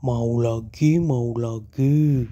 Mau lagi, mau lagi.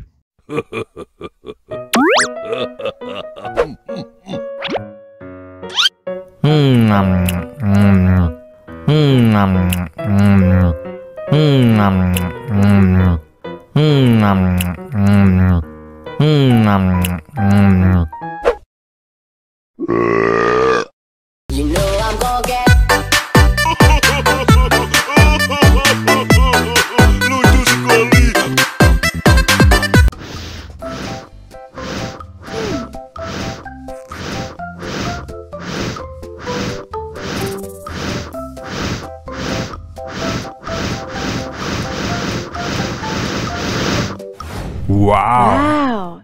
Wow.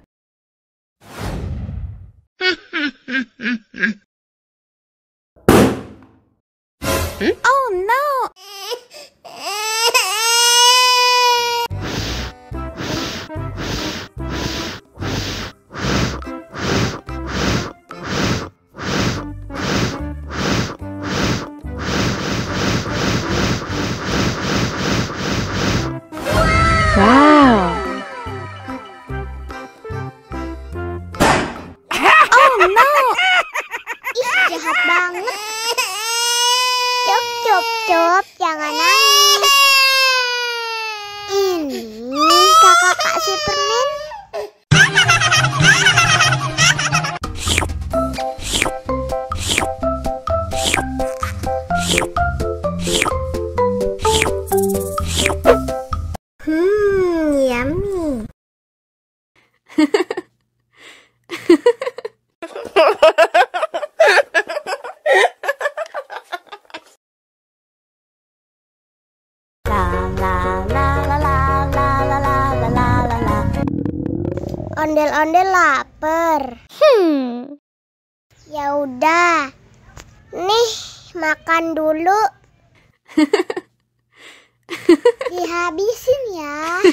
Oh no. Wow. Oh no. Ih, jahat banget. Cup, jangan nangis. Ini kakak kasih permen. Yummy. Ondel-ondel lapar. Ya udah. Nih, makan dulu. Dihabisin ya.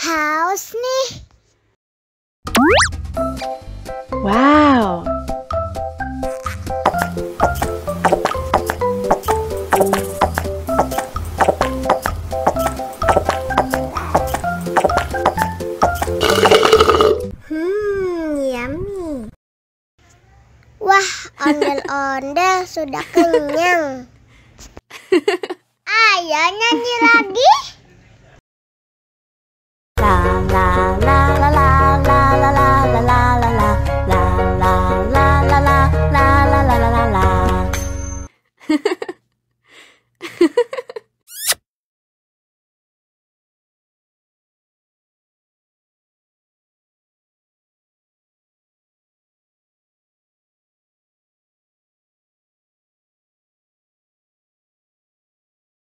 Haus nih. Wow. Yummy. Wah, ondel-ondel sudah kenyang. Ayo nyanyi lagi. La la la.